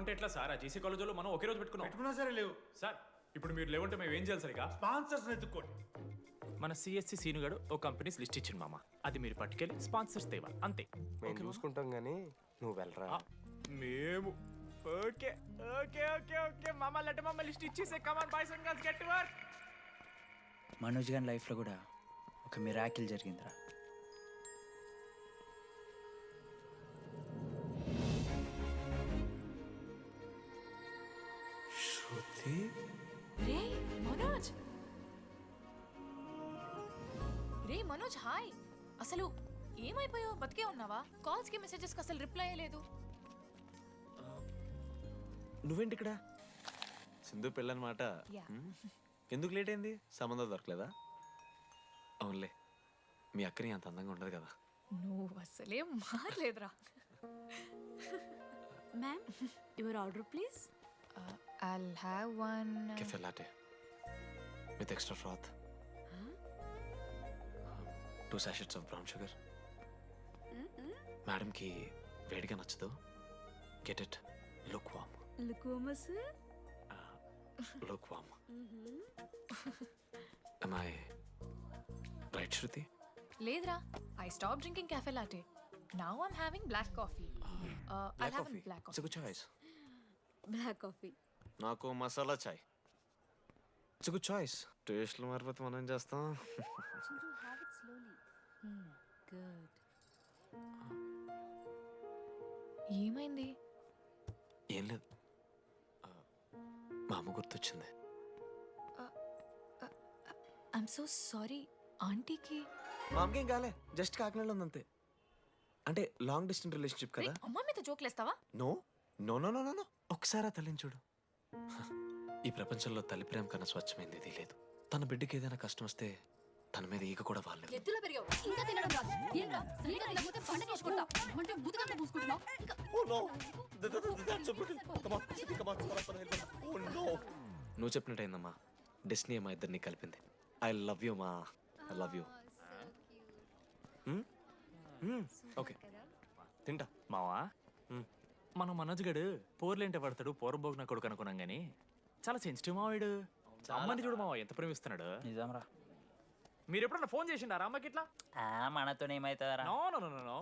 లేవంటే ఎట్లా సార్? ఆ జేసీ కాలేజీలో మనం ఒకే రోజు పెట్టుకున్నా సరే లేవు సార్ ఇప్పుడు మీరు లేవంటే మేము ఏం చేయాలి సార్? ఇక స్పాన్సర్స్ ఎత్తుక్కోండి. మన సిఎస్సి సీనుగాడు ఓ కంపెనీస్ లిస్ట్ ఇచ్చింది మామ. అది మీరు పట్టుకెళ్ళి స్పాన్సర్స్ తేవాలి అంతే. మేము చూసుకుంటాం గానీ నువ్వు వెళ్ళరా. మేము ఓకే ఓకే ఓకే ఓకే మామ. లెట్ మామ లిస్ట్ ఇచ్చేసే. Come on boys and girls get to work. Manoj గారి లైఫ్లో కూడా ఒక మిరాకిల్ జరిగిందిరా. శృతి రే మనోజ్, రే మనోజ్ హాయ్. అసలు ఏమైపోయావు? బతికే ఉన్నావా? కాల్స్ కి మెసేజెస్ కి అసలు రిప్లై లేదు. నువ్వేంటి ఇక్కడ? సింధు పెళ్ళనమాట. యా. ఎందుకు లేట్ అయింది? సంబంధం దొరకలేదా? అవునులే, మీ అక్కని అంత అందంగా ఉండదు కదా. నువ్వు అసలే మారలేదురా. Ma'am your order please. I'll have one. Cafe latte with extra froth, 2 sachets of brown sugar. మేడంకి వేడిగా నచ్చదు. Get it look warm. లుకోమస్ look warm. Am I right, Shruti? లేదురా, I stopped drinking cafe latte. Now I'm having black coffee. I'll have a black It's a coffee. good choice. Black coffee. నాకు మసాలా చాయ్. It's good choice. టేస్ట్లు మారిపోతే మనం ఏం చేస్తాం? Have it slowly. గుడ్. ఏమైంది? ఏం లేదు, మా అమ్మ గుర్తొచ్చింది. I'm so sorry. ఆంటీకి మా అమ్మకేం కాలే, జస్ట్ కాకినాడలో ఉందంతే. అంటే లాంగ్ డిస్టెన్స్ రిలేషన్షిప్ కదా. అమ్మ మీద జోక్లేస్తావా? No no no no no. ఒకసారి ఆ తల్లిని చూడు. ఈ ప్రపంచంలో తల్లి ప్రేమ కన్నా స్వచ్ఛమైంది ఇది లేదు. తన బిడ్డకి ఏదైనా కష్టం వస్తే తన మీద ఈగ కూడా వాళ్ళలేదు. ఎత్తులో పెరిగావు ఇంకా తినడం రాదు. ఏంట్రా సరిగా తినకపోతే పంట చేసుకుంటా అంటే ముదుగంట పూసుకుంటున్నావు. నువ్వు చెప్పినట్టయిందమ్మా, డెస్టినీ మా ఇద్దరిని కలిపింది. ఐ లవ్ యూ మా, ఐ లవ్ యూ. ఓకే తింటా. మావా మన మనోజ్ గడు పోర్లేంటే పడతాడు, పోరబోగు నా కొడుకు అనుకున్నాం గానీ చాలా సెన్సిటివ్ మావాడు. అమ్మని చూడు మావా ఎంత ప్రేమిస్తున్నాడు. నిజంరా. మీరు ఎప్పుడన్నా ఫోన్ చేసిండారా అమ్మకి ఇట్లా? మనతో ఏమైతుందరా? No no no no no.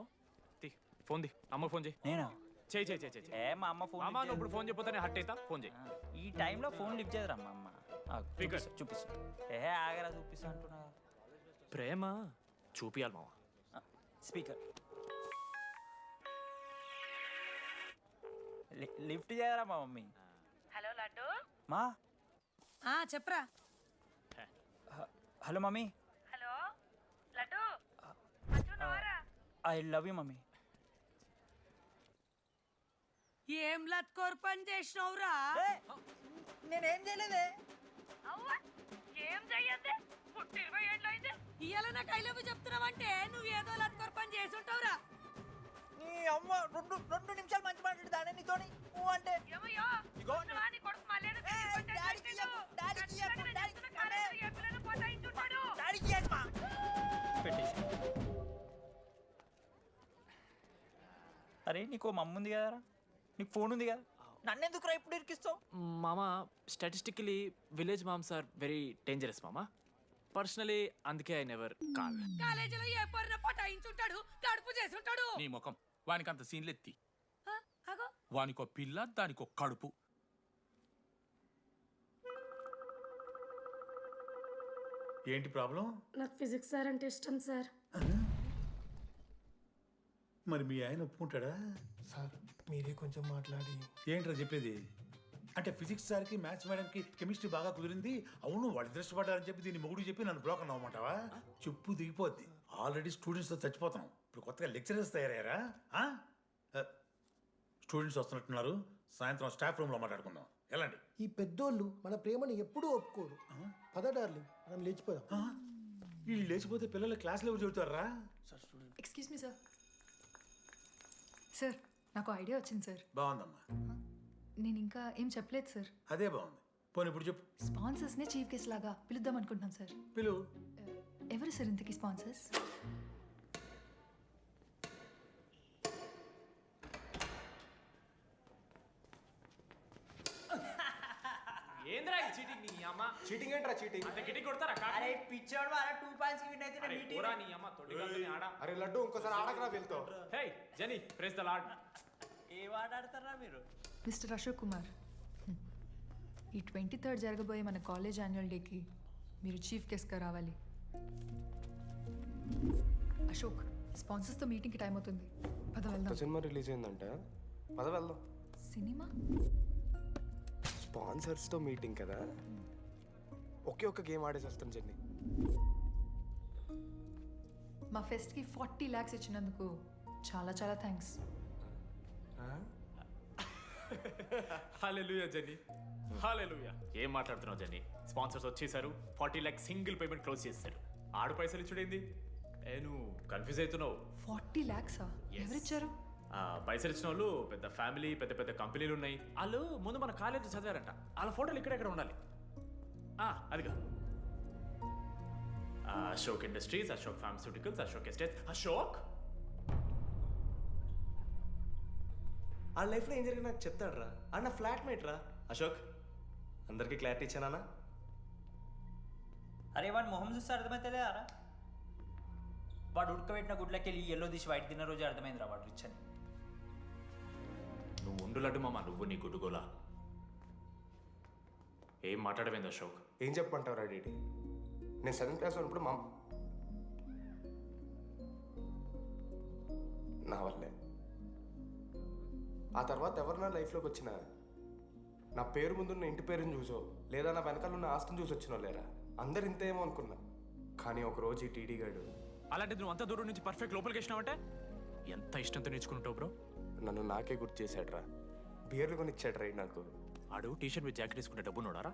Phone ది అమ్మకి ఫోన్ చేయి. నేను చేయి చేయి చేయి చేయి. ఏ మా అమ్మ ఫోన్ అమ్మ నువ్వు ఇప్పుడు ఫోన్ చెప్పితే హట్ అవుతా. ఫోన్ చేయి. ఈ టైంలో ఫోన్ లిఫ్ట్ చేయదురా మా అమ్మ. Speaker. చూపిస్తా. ఏ ఆగరా చూపిస్తా అంటున్నా. ప్రేమ చూపియాలి మావా. స్పీకర్ లిఫ్ట్ చేయరా మా మమ్మీ. హలో లడ్డు. మా చెప్పరా. Hello mummy. హలో లడ్డు, మంచున్నావారా? I love you mummy. ఏం లత్కోర్ పని చేసినవురా? నేనేం చేయలేదే. అవ్వ ఏం చెయ్యద్దే, పుట్టి 20 ఏళ్ళు అయితే ఇయ్యాల నాకు ఐ లవ్ చెప్తున్నావంటే నువ్వు ఏదో లత్కోర్ పని చేసి ఉంటావురా. నీ అమ్మ రెండు నిమిషాలు మంచి మాట్లాడుతానే నీతోని. నువ్వు అంటే ఏమయ్యో చూస్తున్నావా, నీ కొడుకు మళ్ళేదో తిరిగి కొట్టాడు, ఖచ్చితంగా నేను చెప్తున్న కాలేజీలో ఏ పిల్లను పోటాయించుంటాడు. పెట్టేసి. అరే నీకు మమ్మ ఉంది కదరా, నీకు ఫోన్ ఉంది కదా, నన్నెందుకురా ఇప్పుడు ఇరికిస్తావు? మామ statistically village moms are very dangerous మామ. పర్సనలీ అందుకే ఐ నెవర్ కాల్. కాలేజీలో ఏ పొరిన పోటాయించుంటాడు, కడుపు చేసి ఉంటాడు. నీ ముఖం వానికంత సీన్లెత్తి. అగో వానికో పిల్ల, దానికో కడుపు. ఏంటి ప్రాబ్లం? నాకు ఫిజిక్స్ సార్ అంటే ఇష్టం సార్. మరి మీ ఆయన ఒప్పుకుంటాడా? సార్ మీరే కొంచెం మాట్లాడి. ఏంట్రా చెప్పేది? అంటే ఫిజిక్స్ సార్కి మ్యాథ్స్ మేడంకి కెమిస్ట్రీ బాగా కుదిరింది. అవును వాళ్ళు ఇష్టపడ్డారని చెప్పి దీన్ని మొగుడు చెప్పి నన్ను బ్లాక్ అన్నమాటవా? చెప్పు దిగిపోద్ది. ఆల్రెడీ స్టూడెంట్స్తో చచ్చిపోతాం, ఇప్పుడు కొత్తగా లెక్చరర్స్ తయారయ్యారా? స్టూడెంట్స్ వస్తున్నట్టున్నారు, సాయంత్రం స్టాఫ్ రూమ్లో మాట్లాడుకుందాం. ఎలాంటి ఈ పెద్దోళ్ళు మన ప్రేమని ఎప్పుడూ ఒప్పుకోరు. పద డార్లింగ్ మనం లేచిపోదాం. వీళ్ళు లేచిపోతే పిల్లలు క్లాస్లో ఎవరు చెబుతారా? Excuse me sir. సార్ నాకు ఐడియా వచ్చింది సార్. బాగుందమ్మా. నేను ఇంకా ఏం చెప్పలేదు సార్. అదే బాగుంది. పోనీ ఇప్పుడు చెప్పు. స్పాన్సర్స్నే చీఫ్ గెస్ట్ లాగా పిలుద్దాం అనుకుంటున్నాం సార్. పిలువు. ఎవరు సార్ ఇంతకీ స్పాన్సర్స్? ఏంద్రా ఈ చీటింగ్ నీ అమ్మ చీటింగ్ ఏంట్రా చీటింగ్? అంత గిటి కొడతారా అరే పిచ్చోడు అలా 2 పాయింట్స్ విన్ అయితే అరే పోరా నీ అమ్మ తొడిగల్ని ఆడ అరే లడ్డు ఇంకోసారి ఆడకరా వెళ్తావు. హే జని ప్రెస్ ద లార్డ్. ఏ ఆట ఆడతారా మీరు? మిస్టర్ అశోక్ కుమార్, ఈ 23rd జరగబోయే మన కాలేజ్ యాన్యువల్ డేకి మీరు చీఫ్ గెస్ట్గా రావాలి. అశోక్, స్పాన్సర్స్తో మీటింగ్కి టైం అవుతుంది. పద వెళ్దాం. సినిమా రిలీజ్ అయిందంట, పద వెళ్దాం. సినిమా? స్పాన్సర్స్తో మీటింగ్ కదా, ఒకే ఒక్క గేమ్ ఆడేసి వస్తాం జెన్నీ. మా ఫెస్ట్కి 40 lakhs ఇచ్చినందుకు చాలా చాలా థ్యాంక్స్. హల్లెలూయా జని, హల్లెలూయా. ఏం మాట్లాడుతున్నావు జని? స్పాన్సర్స్ వచ్చేసారు, 40 lakhs సింగిల్ పేమెంట్ క్లోజ్ చేస్తారు. ఆడు పైసలు ఇచ్చుడేంది? నువ్వు కన్ఫ్యూజ్ అవుతున్నావు. 40 lakhs? ఎవరిచ్చారు? పైసలు ఇచ్చిన వాళ్ళు పెద్ద ఫ్యామిలీ, పెద్ద పెద్ద కంపెనీలు ఉన్నాయి. వాళ్ళు ముందు మన కాలేజ్ చదివారంట. వాళ్ళ ఫోటోలు ఇక్కడెక్కడ ఉండాలి. అదిగా Ashok industries, Ashok pharmaceuticals, Ashok estates. Ashok ఆ లైఫ్లో ఏం జరిగింది నాకు చెప్తాడు రా. అన్న ఫ్లాట్ మేట్ రా అశోక్. అందరికీ క్లారిటీ ఇచ్చానా? అరే వాడు మొహం చూస్తే అర్థమైతే అరా. వాడు ఉడకబెట్టిన గుడ్లకి వెళ్ళి ఎల్లో తీసి వైట్ తిన్న రోజు అర్థమైందిరా వాడు రిచ్ అని. నువ్వు ఉండులడ్డు మామ, నువ్వు నీ గుడ్డుగోలా. ఏం మాట్లాడమైంది అశోక్? ఏం చెప్పమంటావు రా డీటీ? నేను 7th క్లాస్ ఉన్నప్పుడు నా వల్లే. ఆ తర్వాత ఎవరు నా లైఫ్లోకి వచ్చినా నా పేరు ముందున్న ఇంటి పేరుని చూసో లేదా నా వెనకాల ఉన్న ఆస్తిని చూసి వచ్చినో లేరా, అందరు ఇంతేమో అనుకున్నా. కానీ ఒకరోజు ఈ టీడీ గాడు, అలాంటిది నువ్వు అంత దూరం నుంచి పర్ఫెక్ట్ లోపలికి వేసినావంటే ఎంత ఇష్టంతో నేర్చుకుంటావు బ్రో. నన్ను నాకే గుర్తు చేశాడు రా. బియర్లు కొని ఇచ్చాడు రా నాకు. ఆడు టీషర్ట్ మీద జాకెట్ వేసుకుంటే డబ్బు నోడారా?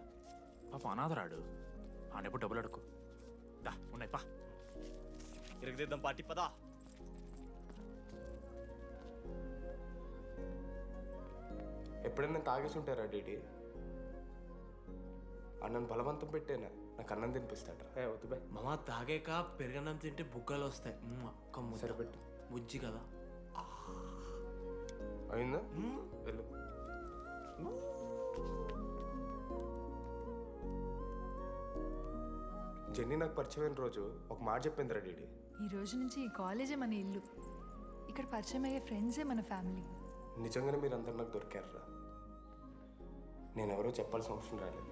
పాప అనాథరాడు. ఆడెప్పుడు డబ్బులు అడుకు. దా ఉన్నాయి పా, ఇరగదిద్దాం పార్టీ పదా. ఎప్పుడైనా తాగేసి ఉంటారా డీడీ? అన్నను బలవంతం పెట్టేనా నాకు అన్నం తినిపిస్తాడు. వద్దు బే మామ, తాగాక పెరగన్నం తింటే బుగ్గలు వస్తాయి. సరిపెట్టు. బుజ్జి కదా. అయిందా? వెళ్ళు. జెన్నీ నాకు పరిచయమైన రోజు ఒక మాట చెప్పిందిరా డీడీ. ఈ రోజు నుంచి ఈ కాలేజే మన ఇల్లు. ఇక్కడ పరిచయం అయ్యే ఫ్రెండ్సే మన ఫ్యామిలీ. నిజంగానే మీరు అందరు నాకు దొరికారురా. నేను ఎవరో చెప్పాల్సిన అవసరం రాలేదు.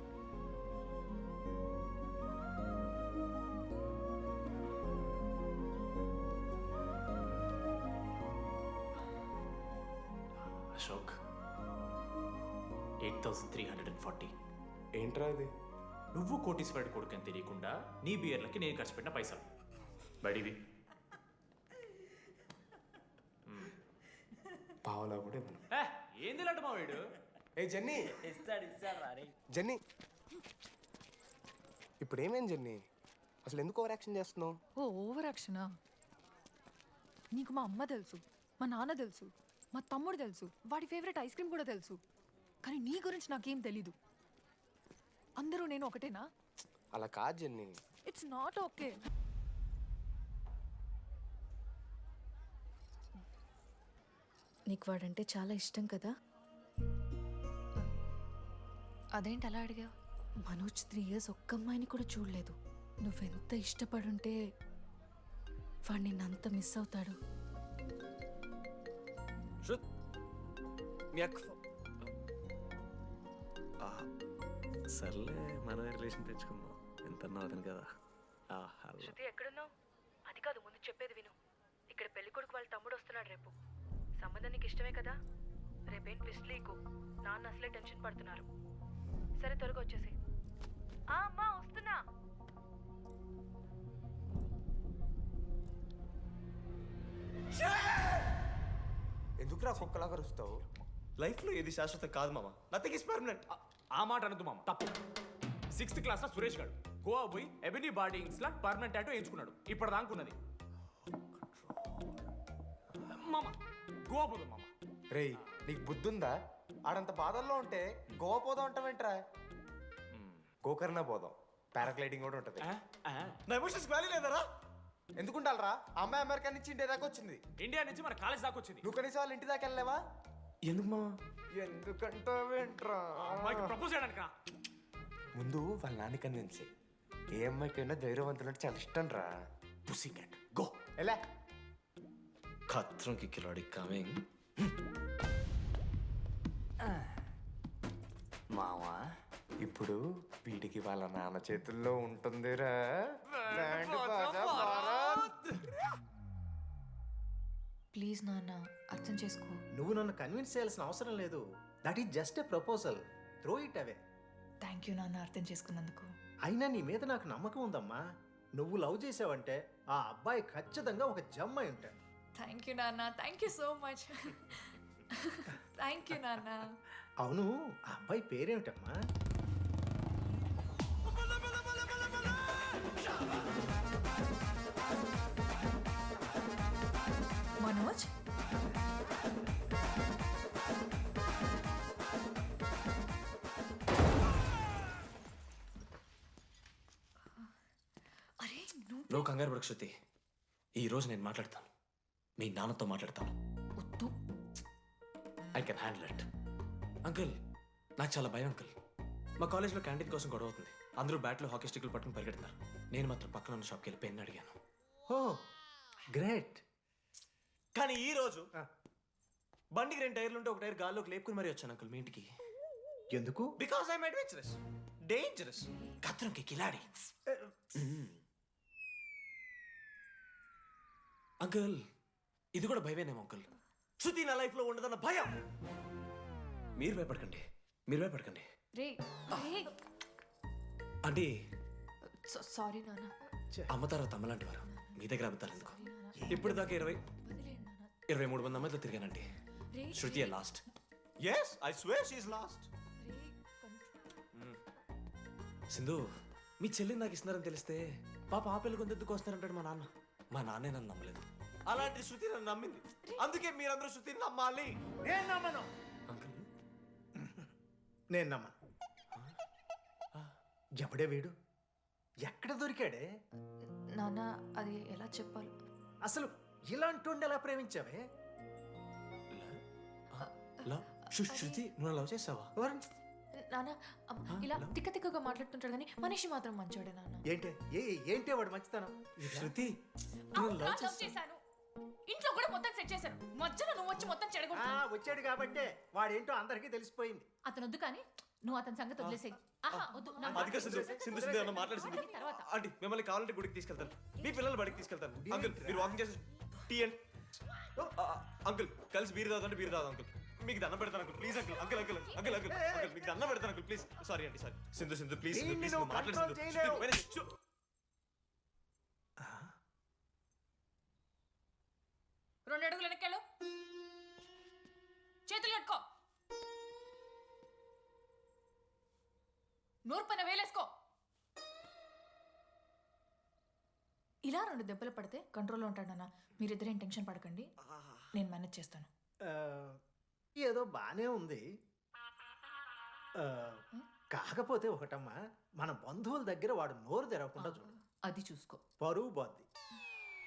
అశోక్ 8,340. ఏంట్రా ఇది? నువ్వు కోటీశ్వరుడి కొడుకు అని తెలియకుండా నీ బియర్లకి నేను ఖర్చు పెట్టిన పైసలు బడివి. పావలా కూడా ఇవ్వను. ఏంది లాంటి మా వీడు? ఏ జెన్నీ, ఇస్తాడు రా రే. జెన్నీ ఇప్పుడు ఏమేం జెన్నీ? అసలు ఎందుకు ఓవర్ యాక్షన్ చేస్తున్నావు? ఓవర్ యాక్షనా? నీకు మా అమ్మ తెలుసు, మా నాన్న తెలుసు, మా తమ్ముడు తెలుసు, వాడి ఫేవరెట్ ఐస్ క్రీమ్ కూడా తెలుసు. కానీ నీ గురించి నాకేం తెలీదు. అందరూ నేను ఒకటేనా? అలా కాదు జెన్నీ. It's not okay. నీకు వాడంటే చాలా ఇష్టం కదా? అదేంటి అలా అడిగా? మనోజ్ 3 years ఒక్క అమ్మాయిని కూడా చూడలేదు. నువ్వెంత ఇష్టపడుంటే వాడు నిన్నంత మిస్ అవుతాడు. సర్లే, మనమే రిలేషన్ పెంచుకుందాం. ఎంత అతను కదా. శృతి ఎక్కడున్నావు? అది కాదు, ముందు చెప్పేది విను. ఇక్కడ పెళ్లి కొడుకు వాళ్ళ తమ్ముడు వస్తున్నాడు రేపు. సంబంధం నీకు ఇష్టమే కదా? రేపేం ట్విస్ట్ లీకు. నాన్న అసలే టెన్షన్ పడుతున్నారు. సరే త్వరగా వచ్చేసి. అమ్మా వస్తున్నా. ఎందుకురా కుక్కలాగా రుస్తావు? లైఫ్లో ఏది శాశ్వతం కాదు మామ. Nothing is permanent. ఆ మాట అనద్దు మామ, తప్పు. 6th క్లాస్ లో సురేష్ గారు గోవా పోయి ఎబినీ బాడీస్ లా పర్మనెంట్ టాటూ ఎంచుకున్నాడు. ఇప్పటిదానుకున్నది మామ. గోవా పోదాం మామ. రేయ్, నీకు బుద్ధుందా? ఆడంత బాధల్లో ఉంటే గోవా పోదాం అంటావేంట్రా? గోకర్ణ పోదాం, పారాగ్లైడింగ్ కూడా ఉంటుంది. నా ఎమోషన్స్ వ్యాలీ లేదరా? ఎందుకుంటారా? అమ్మాయి అమెరికా నుంచి ఇండియా దాకా వచ్చింది. ఇండియా నుంచి మన కాలేజ్ దాకా వచ్చింది. నువ్వు కనీసం వాళ్ళ ఇంటి దాకా వెళ్ళలేవా? ఎందుకు మామ? ఎందుకంటావేంట్రా? అమ్మాయికి ప్రపోజ్ చేయడానికి ముందు వాళ్ళ నాన్న కన్విన్స్ చెయ్యి. ఏ అమ్మాయికైనా ధైర్యవంతులు అంటే చాలా ఇష్టం రా. పుసి క్యాట్ గో. ఎలా ఖత్రం కి కిలాడి కమింగ్. మావా ఇప్పుడు వీడికి వాళ్ళ నాన్న చేతుల్లో ఉంటుందిరా బ్యాండ్ బాజా భారత్. ప్లీజ్ నాన్న అర్థం చేసుకో. నువ్వు నన్ను కన్విన్స్ చేయాల్సిన అవసరం లేదు. That is just a proposal. Throw it away. Thank you నాన్న అర్థం చేసుకున్నందుకు. అయినా నీ మీద నాకు నమ్మకం ఉందమ్మా. నువ్వు లవ్ చేసావంటే ఆ అబ్బాయి ఖచ్చితంగా ఒక జమ్మాయి ఉంటాడు. థ్యాంక్ యూ నాన్న, thank you so much. Thank you నాన్న. అవును, ఆ అబ్బాయి పేరేమిటమ్మా? మనోజ్. అరే నువ్వు కంగారు పడకు శృతి. ఈ రోజు నేను మాట్లాడతాను, మీ నాన్నతో మాట్లాడతాను. వద్దు. I can handle it. Uncle నాకు చాలా భయం అంకుల్. మా కాలేజ్లో క్యాంటీన్ కోసం గొడవ అవుతుంది. అందరూ బ్యాట్లో హాకీ స్టిక్లు పట్టుకుని పరిగెడుతున్నారు. నేను మాత్రం పక్కన ఉన్న షాప్కి వెళ్ళి పెన్ అడిగాను. ఓ గ్రేట్. కానీ ఈ రోజు బండికి 2 టైర్లు ఉంటే ఒక టైర్ గాల్లోకి లేపుకుని మరీ వచ్చాను అంకుల్ మీ ఇంటికి. ఎందుకు? బికాస్ ఐఎమ్ అడ్వెంచరస్, డేంజరస్, ఖత్రంకి కిలాడి. అంకుల్ ఇది కూడా భయమేనేమో అంకుల్. శృతి నా లైఫ్ లో ఉండదన్న భయం. మీరు భయపడకండి, మీరు భయపడకండి. రే రే. అంటే సారీ నాన్న. అమ్మ తర్వాత అమ్మ లాంటి వారు. మీ దగ్గర అబద్ధాలు ఎందుకు? ఇప్పుడు దాకా 23 మంది అమ్మాయితో తిరిగానండి. Shruti last. Yes I swear she is last. Sindhu మీ చెల్లిని నాకు ఇస్తున్నారని తెలిస్తే పాప ఆ పిల్ల కొంత ఎందుకు వస్తారంటాడు మా నాన్న. మా నాన్నే నన్ను నమ్మలేదు. అలాంటి శృతి నన్ను నమ్మింది. అందుకే మీరందరూ శృతిని నమ్మాలి. నేను నమ్మను. అంకుల్ నేను నమ్మను. ఎవడే వీడు? ఎక్కడ దొరికాడే? నాన్న అది ఎలా చెప్పాలి? అసలు ఇలాంటి ఎలా ప్రేమించావే? శృతి నువ్వు లవ్ చేసావా? నాన్న ఇలా తిక్క తిక్కగా మాట్లాడుతుంటాడు కానీ మనిషి మాత్రం మంచోడే నాన్న. ఏంటి వాడు మంచితనం? శృతి లవ్ చేశాను. ఇంట్లో కూడా మొత్తం సెట్ చేశాను. మధ్యలో నువ్వు వచ్చి మొత్తం చెడగొట్టావు. వచ్చాడు కాబట్టే వాడేంటో అందరికీ తెలిసిపోయింది. అతను వద్దు కానీ నువ్వు అతని సంగతి వదిలేసేయి. ఆహా వద్దు. అదిగా సింధు సింధు సింధు అన్న మాట్లాడుతుంది. ఆంటీ మిమ్మల్ని కావాలంటే గుడికి తీసుకెళ్తాను, మీ పిల్లలు బడికి తీసుకెళ్తాను. అంకుల్ మీరు వాకింగ్ చేసి టీ అండ్ అంకుల్ కలిసి బీర్ తాగుతుంటే బీర్ తాగు అంకుల్. మీకు దండం పెడతాను uncle please uncle. Uncle uncle uncle uncle uncle మీకు దండం పెడతాను అంకుల్ ప్లీజ్. సారీ అండి sorry. Sindhu Sindhu please please మాట్లాడు సింధు. 2 అడుగులు వెనక్కెళ్ళు. చేతులు కట్టుకో. నోరు పైన వేలేసుకో. ఇలా 2 దెబ్బలు పడితే కంట్రోల్లో ఉంటాడన్నా. మీరిద్దరేం టెన్షన్ పడకండి, నేను మేనేజ్ చేస్తాను. ఏదో బానే ఉంది. కాకపోతే ఒకటమ్మా, మన బంధువుల దగ్గర వాడు నోరు తెరవకుండా చూడు. అది చూసుకో. పరువు బాద్ది.